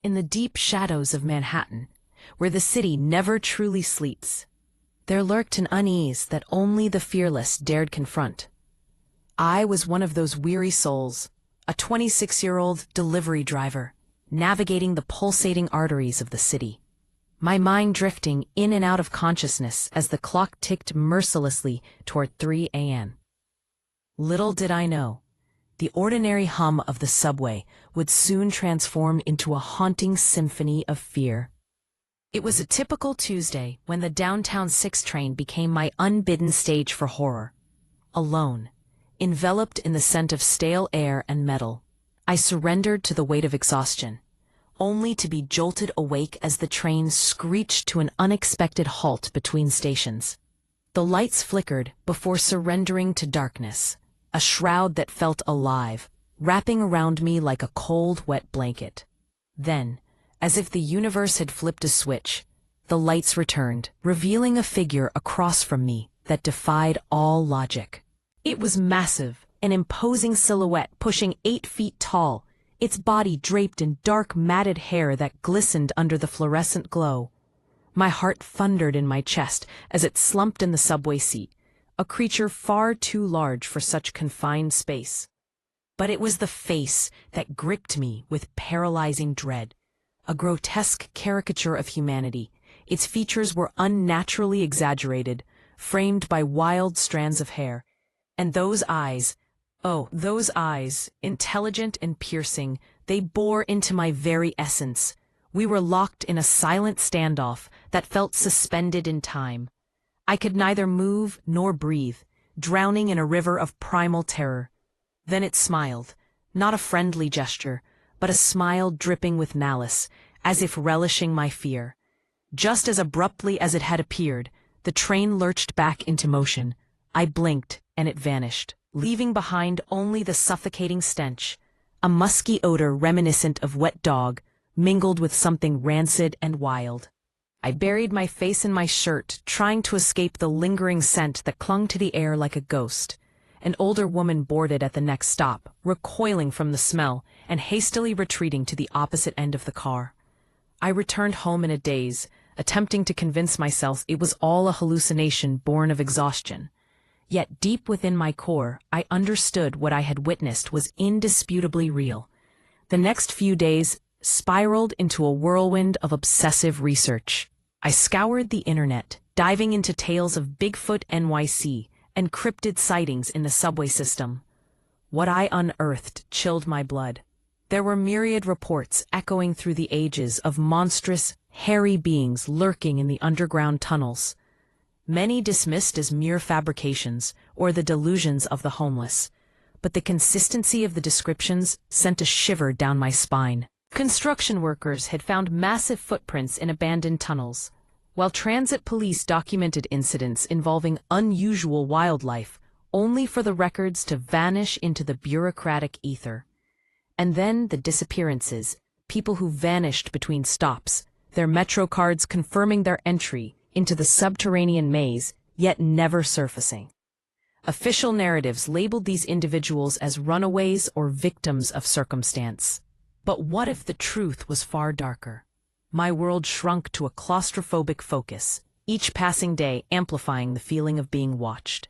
In the deep shadows of Manhattan, where the city never truly sleeps, there lurked an unease that only the fearless dared confront. I was one of those weary souls, a 26-year-old delivery driver, navigating the pulsating arteries of the city, my mind drifting in and out of consciousness as the clock ticked mercilessly toward 3 a.m. Little did I know, the ordinary hum of the subway would soon transform into a haunting symphony of fear. It was a typical Tuesday when the downtown 6 train became my unbidden stage for horror. Alone, enveloped in the scent of stale air and metal, I surrendered to the weight of exhaustion, only to be jolted awake as the train screeched to an unexpected halt between stations. The lights flickered before surrendering to darkness, a shroud that felt alive, wrapping around me like a cold, wet blanket. Then, as if the universe had flipped a switch, the lights returned, revealing a figure across from me that defied all logic. It was massive, an imposing silhouette pushing 8 feet tall, its body draped in dark matted hair that glistened under the fluorescent glow. My heart thundered in my chest as it slumped in the subway seat, a creature far too large for such confined space. But it was the face that gripped me with paralyzing dread, a grotesque caricature of humanity. Its features were unnaturally exaggerated, framed by wild strands of hair. And those eyes, oh, those eyes, intelligent and piercing, they bore into my very essence. We were locked in a silent standoff that felt suspended in time. I could neither move nor breathe, drowning in a river of primal terror. Then it smiled, not a friendly gesture, but a smile dripping with malice, as if relishing my fear. Just as abruptly as it had appeared, the train lurched back into motion. I blinked, and it vanished, leaving behind only the suffocating stench, a musky odor reminiscent of wet dog, mingled with something rancid and wild. I buried my face in my shirt, trying to escape the lingering scent that clung to the air like a ghost. An older woman boarded at the next stop, recoiling from the smell and hastily retreating to the opposite end of the car. I returned home in a daze, attempting to convince myself it was all a hallucination born of exhaustion. Yet deep within my core, I understood what I had witnessed was indisputably real. The next few days spiraled into a whirlwind of obsessive research. I scoured the internet, diving into tales of Bigfoot NYC and cryptid sightings in the subway system. What I unearthed chilled my blood. There were myriad reports echoing through the ages of monstrous, hairy beings lurking in the underground tunnels. Many dismissed as mere fabrications or the delusions of the homeless, but the consistency of the descriptions sent a shiver down my spine. Construction workers had found massive footprints in abandoned tunnels, while transit police documented incidents involving unusual wildlife, only for the records to vanish into the bureaucratic ether. And then the disappearances, people who vanished between stops, their metro cards confirming their entry into the subterranean maze, yet never surfacing. Official narratives labeled these individuals as runaways or victims of circumstance. But what if the truth was far darker? My world shrunk to a claustrophobic focus, each passing day amplifying the feeling of being watched.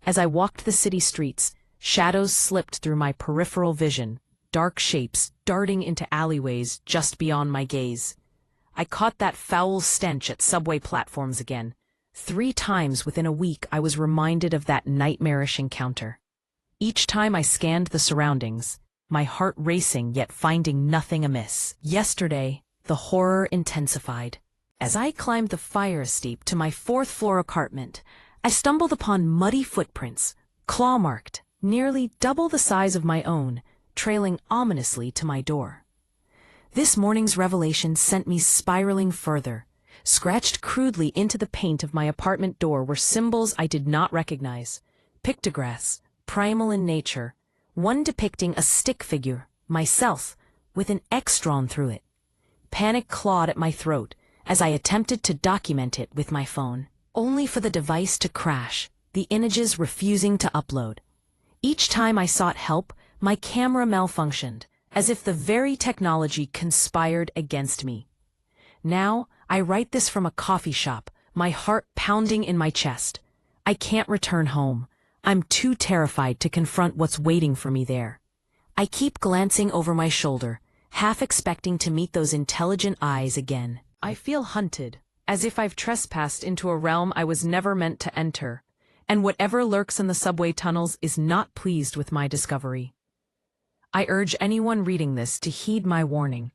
As I walked the city streets, shadows slipped through my peripheral vision, dark shapes darting into alleyways just beyond my gaze. I caught that foul stench at subway platforms again. 3 times within a week I was reminded of that nightmarish encounter. Each time I scanned the surroundings, my heart racing yet finding nothing amiss. Yesterday, the horror intensified. As I climbed the fire escape to my 4th-floor apartment, I stumbled upon muddy footprints, claw-marked, nearly double the size of my own, trailing ominously to my door. This morning's revelation sent me spiraling further. Scratched crudely into the paint of my apartment door were symbols I did not recognize. Pictographs, primal in nature, one depicting a stick figure, myself, with an X drawn through it. Panic clawed at my throat as I attempted to document it with my phone, only for the device to crash, the images refusing to upload. Each time I sought help, my camera malfunctioned, as if the very technology conspired against me. Now, I write this from a coffee shop, my heart pounding in my chest. I can't return home. I'm too terrified to confront what's waiting for me there. I keep glancing over my shoulder, half expecting to meet those intelligent eyes again. I feel hunted, as if I've trespassed into a realm I was never meant to enter, and whatever lurks in the subway tunnels is not pleased with my discovery. I urge anyone reading this to heed my warning.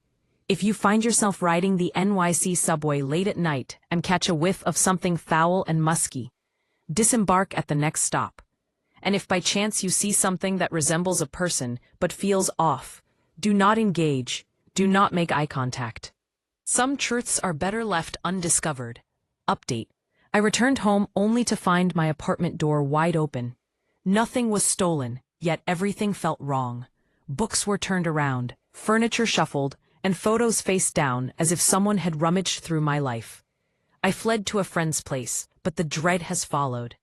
If you find yourself riding the NYC subway late at night and catch a whiff of something foul and musky, disembark at the next stop. And if by chance you see something that resembles a person but feels off, do not engage, do not make eye contact. Some truths are better left undiscovered. Update. I returned home only to find my apartment door wide open. Nothing was stolen, yet everything felt wrong. Books were turned around, furniture shuffled, and photos face down as if someone had rummaged through my life. I fled to a friend's place, but the dread has followed.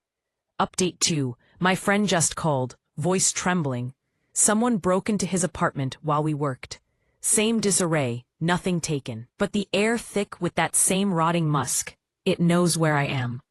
Update 2. My friend just called, voice trembling. Someone broke into his apartment while we worked. Same disarray, nothing taken, but the air thick with that same rotting musk. It knows where I am.